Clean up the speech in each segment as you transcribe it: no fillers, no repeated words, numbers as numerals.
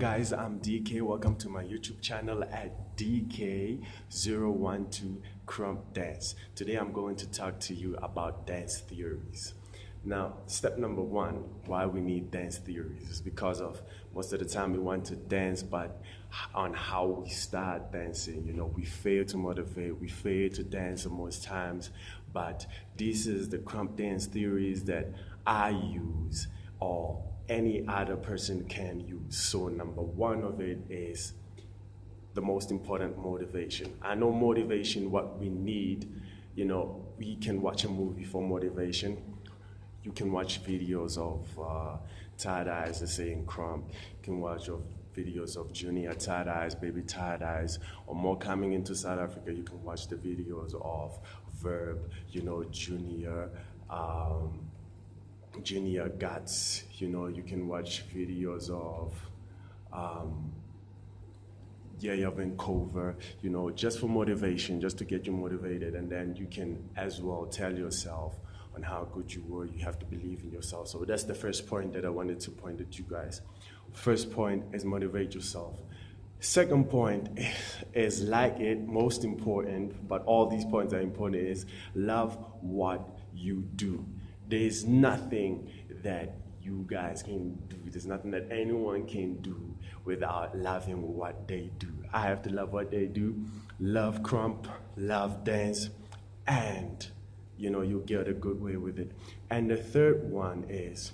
guys, I'm DK. Welcome to my YouTube channel at DK012 Crump Dance. Today I'm going to talk to you about dance theories. Now, step number one, why we need dance theories is because of most of the time we want to dance, but on how we start dancing, we fail to motivate, we fail to dance most times, but this is the crump dance theories that I use or any other person can use. So number one of it is the most important, motivation. I know motivation, what we need, we can watch a movie for motivation. You can watch videos of tie-dyes, let's say in crump. You can watch videos of junior tie-dyes, baby tie-dyes, or more coming into South Africa, you can watch the videos of Verb, Junior Guts, you can watch videos of Yaya Vancouver, just for motivation, just to get you motivated, and then you can as well tell yourself on how good you were. You have to believe in yourself. So that's the first point that I wanted to point at you guys. First point is motivate yourself. Second point is like it, most important, but all these points are important, is love what you do. There's nothing that you guys can do. There's nothing that anyone can do without loving what they do. I have to love what they do, love crump, love dance, and you'll get a good way with it. And the third one is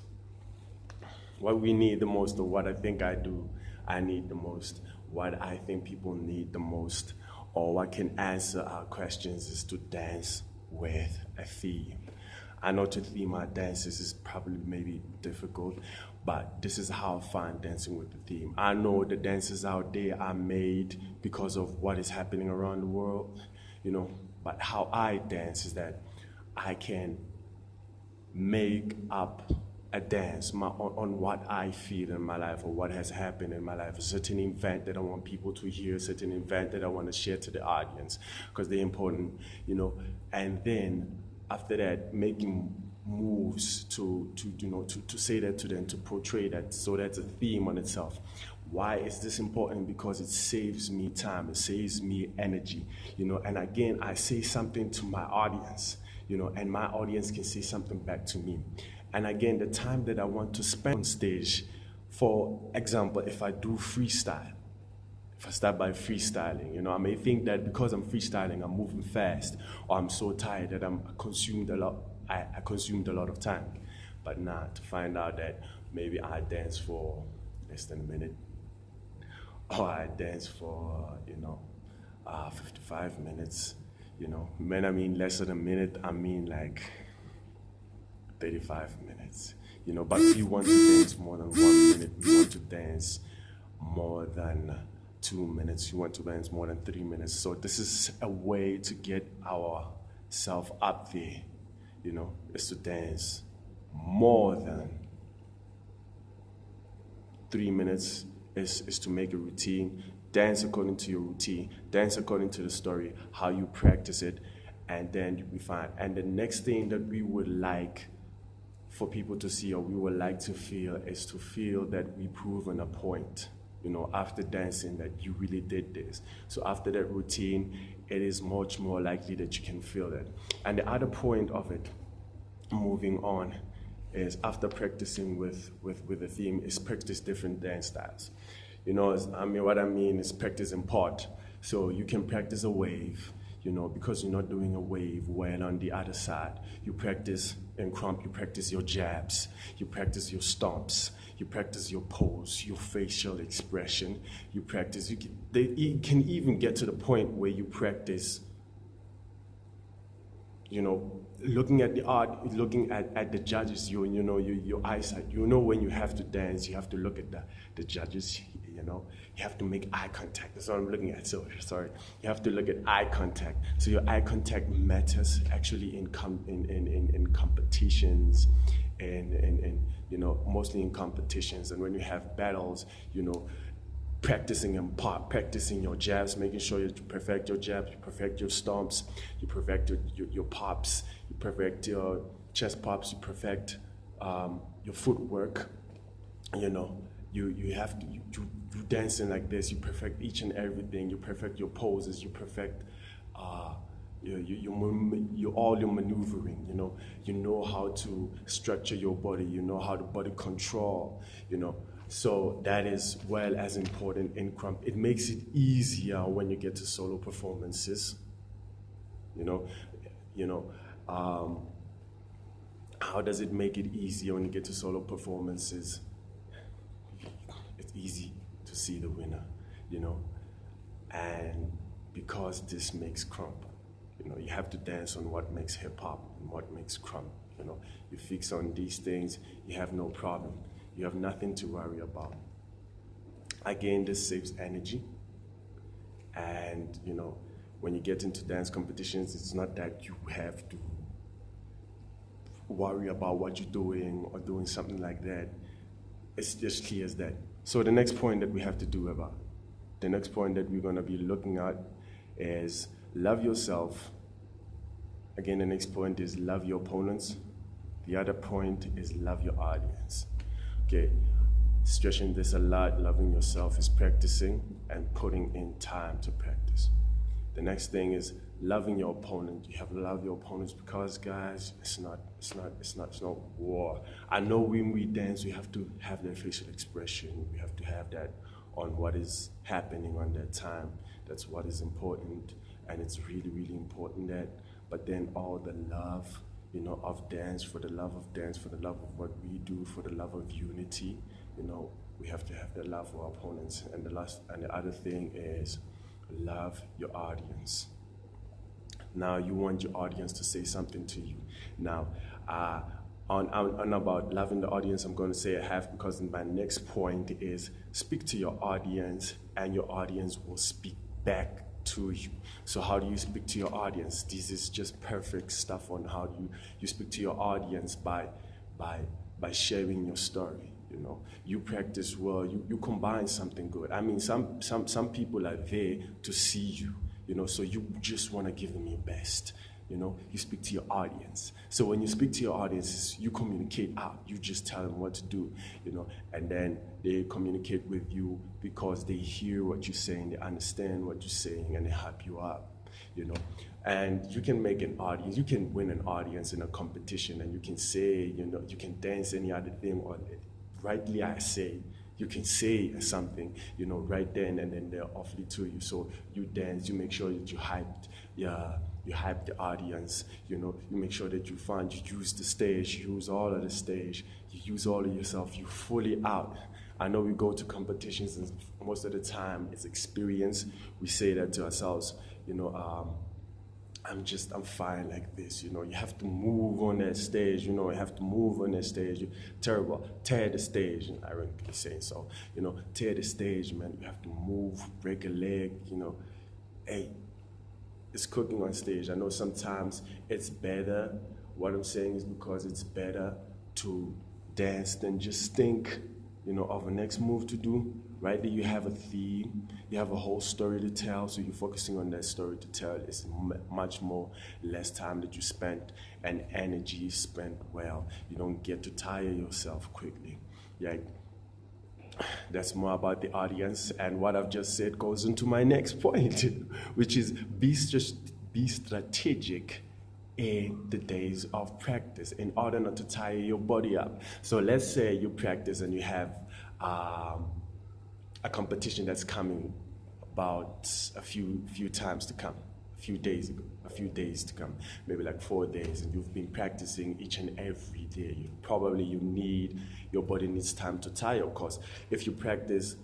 what we need the most, or what I think I need the most, what I think people need the most, or what can answer our questions, is to dance with a theme. I know to theme our dances is probably maybe difficult, but this is how I find dancing with the theme. I know the dances out there are made because of what is happening around the world, but how I dance is that I can make up a dance on what I feel in my life, or what has happened in my life, a certain event that I want people to hear, a certain event that I want to share to the audience, because they're important, and then after that, making moves to say that to them, to portray that, so that's a theme on itself. Why is this important? Because it saves me time, it saves me energy, and again, I say something to my audience, and my audience can say something back to me. And again, the time that I want to spend on stage, for example, if I do freestyle, if I start by freestyling, I may think that because I'm freestyling, I'm moving fast, or I'm so tired that I consumed a lot of time. But to find out that maybe I dance for less than a minute, or I dance for 55 minutes. When I mean less than a minute, I mean like 35 minutes. But we want to dance more than 1 minute. We want to dance more than 2 minutes. You want to dance more than 3 minutes. So this is a way to get ourselves up there, is to dance more than 3 minutes, is to make a routine. Dance according to your routine. Dance according to the story, how you practice it, and then you'll be fine. And the next thing that we would like for people to see, or we would like to feel, is to feel that we proven a point. After dancing, that you really did this. So after that routine, it is much more likely that you can feel that. And the other point of it, moving on, is after practicing with the theme, is practice different dance styles. What I mean is practice in part. So you can practice a wave, because you're not doing a wave well on the other side. You practice in crump, you practice your jabs, you practice your stomps, you practice your pose, your facial expression, you practice, you can even get to the point where you practice, looking at the art, looking at the judges, your eyesight, when you have to dance, you have to look at the judges, you have to make eye contact. That's what I'm looking at, so sorry. You have to look at eye contact. So your eye contact matters actually in competitions, and mostly in competitions. And when you have battles, practicing in part, practicing your jabs, making sure you perfect your jabs, you perfect your stomps, you perfect your pops, you perfect your chest pops, you perfect your footwork. You have to dancing like this, you perfect each and everything. You perfect your poses. You perfect all your maneuvering. You know how to structure your body. You know how to body control. So that is well as important in Krump. It makes it easier when you get to solo performances. How does it make it easier when you get to solo performances? It's easy to see the winner, and because this makes Krump, you have to dance on what makes hip hop and what makes Krump. You fix on these things, you have no problem. You have nothing to worry about. Again, this saves energy, and when you get into dance competitions, it's not that you have to worry about what you're doing or doing something like that. It's just clear as that. So the next point that we have to do about, the next point that we're going to be looking at is love yourself. Again, the next point is love your opponents. The other point is love your audience. Okay, stressing this a lot, loving yourself is practicing and putting in time to practice. The next thing is loving your opponent. You have to love your opponents because, guys, it's not war. I know when we dance, we have to have that facial expression. We have to have that on what is happening on that time. That's what is important, and it's really, really important that. But then all the love, of dance, for the love of dance, for the love of what we do, for the love of unity, we have to have that love for our opponents. And the other thing is love your audience. Now, you want your audience to say something to you. Now, on about loving the audience, I'm going to say I have, because my next point is speak to your audience, and your audience will speak back to you. So how do you speak to your audience? This is just perfect stuff on how you speak to your audience by sharing your story. You practice well, you combine something good. I mean, some people are there to see you, so you just want to give them your best. You speak to your audience. So when you speak to your audience, you communicate out. You just tell them what to do, and then they communicate with you because they hear what you're saying, they understand what you're saying, and they help you out, And you can make an audience, you can win an audience in a competition, and you can say, you can dance any other thing, or rightly I say, you can say something, right then, and then they're awfully to you. So you dance, you make sure that you hype the audience, you make sure that you use the stage, you use all of the stage, you use all of yourself, you fully out. I know we go to competitions, and most of the time it's experience. We say that to ourselves, I'm fine like this, You have to move on that stage, You have to move on that stage. Tear the stage, ironically saying so. Tear the stage, man. You have to move, break a leg, Hey, it's cooking on stage. I know sometimes it's better. What I'm saying is because it's better to dance than just think, of a next move to do. Right there, you have a theme, you have a whole story to tell, so you're focusing on that story to tell. It's much more less time that you spend, and energy is spent well. You don't get to tire yourself quickly. Yeah, that's more about the audience, and what I've just said goes into my next point, which is be strategic in the days of practice in order not to tire your body up. So let's say you practice and you have a competition that's coming about a few times to come, a few days to come, maybe like 4 days, and you've been practicing each and every day. Your body needs time to tire, of course. If you practiced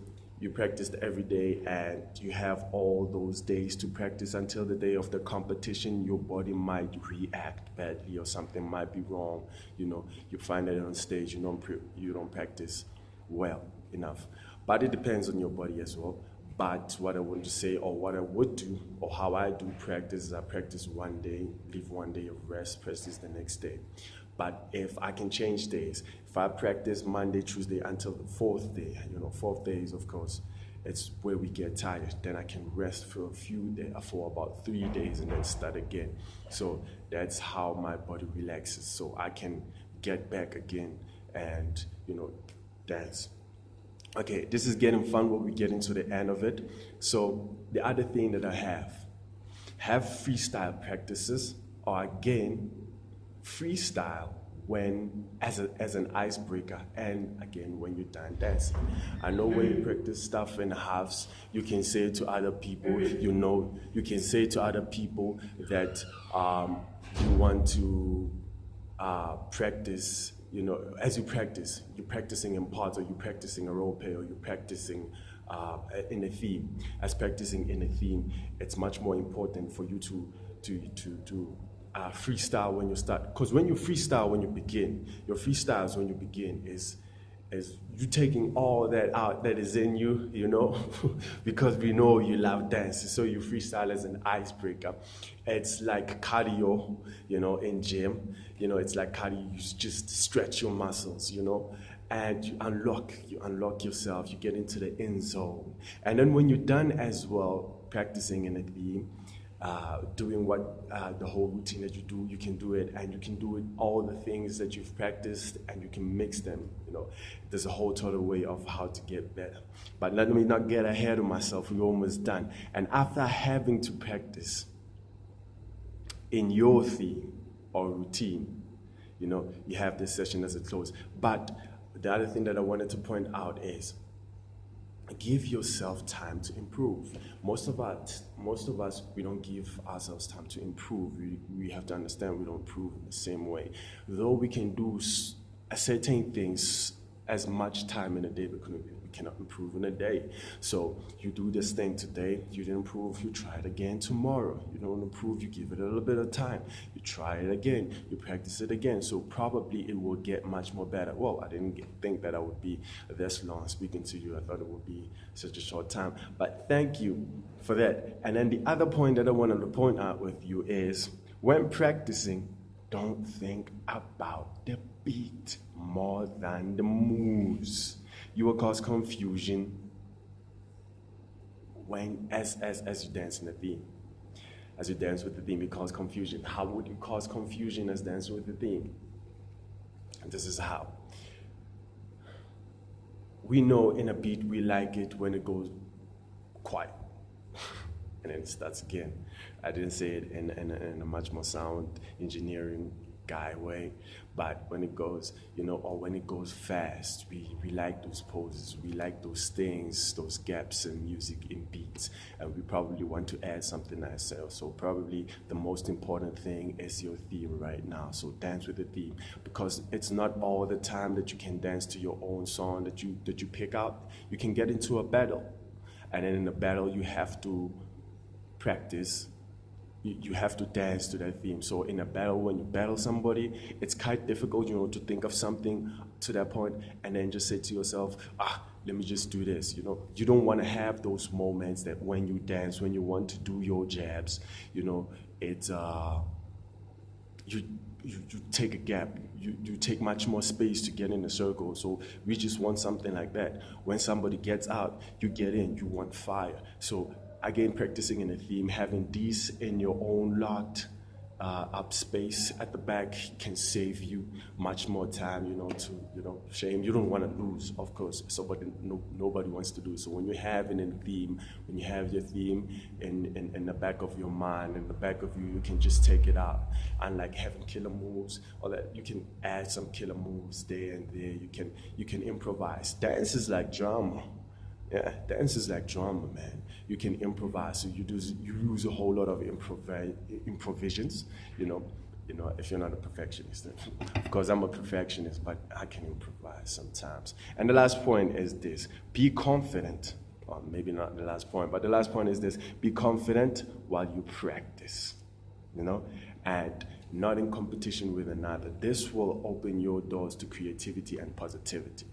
every day and you have all those days to practice until the day of the competition, your body might react badly or something might be wrong. You find that on stage you don't practice well enough. But it depends on your body as well. But what I want to say, or what I would do, or how I do practice, is I practice one day, leave 1 day of rest, practice the next day. But if I can change days, if I practice Monday, Tuesday until the 4th day, 4th day is, of course, it's where we get tired. Then I can rest for for about 3 days and then start again. So that's how my body relaxes. So I can get back again and, dance. Okay, this is getting fun when we get into the end of it. So the other thing that I have freestyle practices, or again, freestyle when as an icebreaker, and again when you're done dancing. I know when you practice stuff in the house, you can say to other people, you can say to other people that you want to practice, as you practice, you're practicing in parts, or you're practicing a role play, or you're practicing in a theme. As practicing in a theme, it's much more important for you to freestyle when you start. Because when you freestyle when you begin, your freestyles when you begin is you taking all that out that is in you, because we know you love dance. So you freestyle as an icebreaker. It's like cardio, in gym. It's like cardio. You just stretch your muscles, and you unlock yourself. You get into the end zone. And then when you're done as well, practicing in a theme, doing what the whole routine that you do, you can do it, and you can do it all the things that you've practiced, and you can mix them. There's a whole total way of how to get better. But let me not get ahead of myself. We're almost done. And after having to practice in your theme or routine, you have this session as a close. But the other thing that I wanted to point out is, give yourself time to improve. Most of us, we don't give ourselves time to improve. We have to understand we don't improve in the same way. Though we can do certain things as much time in a day, we cannot improve in a day. So you do this thing today, you didn't improve, you try it again tomorrow. You don't improve, you give it a little bit of time. You try it again, you practice it again. So probably it will get much more better. Well, I didn't think that I would be this long speaking to you. I thought it would be such a short time. But thank you for that. And then the other point that I wanted to point out with you is, when practicing, don't think about the beat more than the moves. You will cause confusion when as you dance in the theme. As you dance with the theme, it causes confusion. How would you cause confusion as dancing with the theme? And this is how. We know in a beat we like it when it goes quiet. And then it starts again. I didn't say it in a much more sound engineering guy way, but when it goes, or when it goes fast, we like those poses, we like those things, those gaps in music, in beats, and we probably want to add something ourselves. So probably the most important thing is your theme right now. So dance with the theme, because it's not all the time that you can dance to your own song that you pick out. You can get into a battle, and then in the battle you have to practice. You have to dance to that theme. So in a battle, when you battle somebody, it's quite difficult, to think of something to that point and then just say to yourself, let me just do this. You don't want to have those moments that when you dance, when you want to do your jabs, it's you take a gap. You take much more space to get in a circle. So we just want something like that. When somebody gets out, you get in. You want fire. So again, practicing in a theme, having these in your own locked up space at the back can save you much more time, shame. You don't want to lose, of course, nobody wants to lose. So when you have it in a theme, when you have your theme in the back of your mind, in the back of you, you can just take it out. Unlike having killer moves, or that you can add some killer moves there and there. You can improvise. Dance is like drama. Yeah, dance is like drama, man. You can improvise, so you use a whole lot of improvisations, if you're not a perfectionist. Of course, I'm a perfectionist, but I can improvise sometimes. And the last point is this: be confident. Or maybe not the last point, but the last point is this: be confident while you practice, and not in competition with another. This will open your doors to creativity and positivity.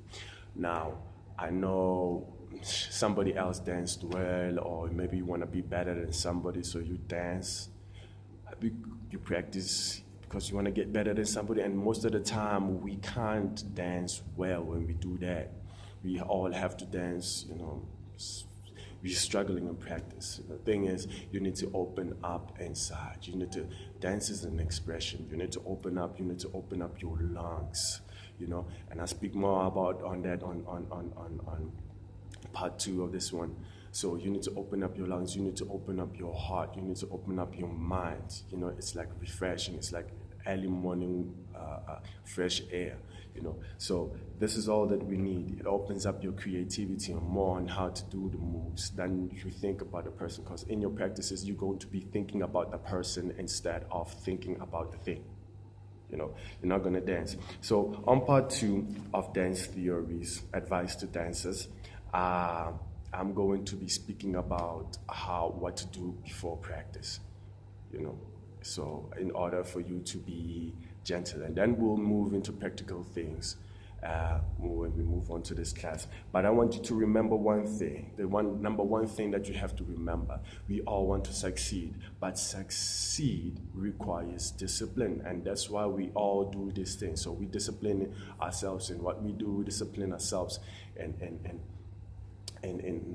Now, I know somebody else danced well, or maybe you want to be better than somebody, so you dance. You practice because you want to get better than somebody, and most of the time we can't dance well when we do that. We all have to dance, we're struggling in practice. The thing is, you need to open up inside. You need to dance is an expression. You need to open up. You need to open up your lungs. And I speak more about on that on part 2 of this one. So you need to open up your lungs, you need to open up your heart, you need to open up your mind. You know, it's like refreshing, it's like early morning fresh air, you know. So this is all that we need. It opens up your creativity and more on how to do the moves than you think about the person, because in your practices you're going to be thinking about the person instead of thinking about the thing. You know, you're not going to dance. So on part 2 of dance theories, advice to dancers, I'm going to be speaking about what to do before practice, you know, so in order for you to be gentle. And then we'll move into practical things when we move on to this class. But I want you to remember one thing, number one thing that you have to remember. We all want to succeed, but succeed requires discipline, and that's why we all do this thing. So we discipline ourselves in what we do, we discipline ourselves and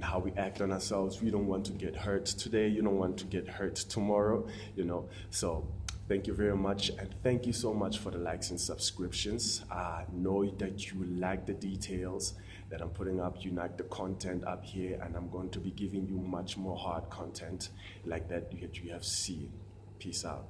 how we act on ourselves. We don't want to get hurt today, you don't want to get hurt tomorrow, you know. So thank you very much, and thank you so much for the likes and subscriptions. Know that you like the details that I'm putting up, you like the content up here, and I'm going to be giving you much more hard content like that you have seen. Peace out.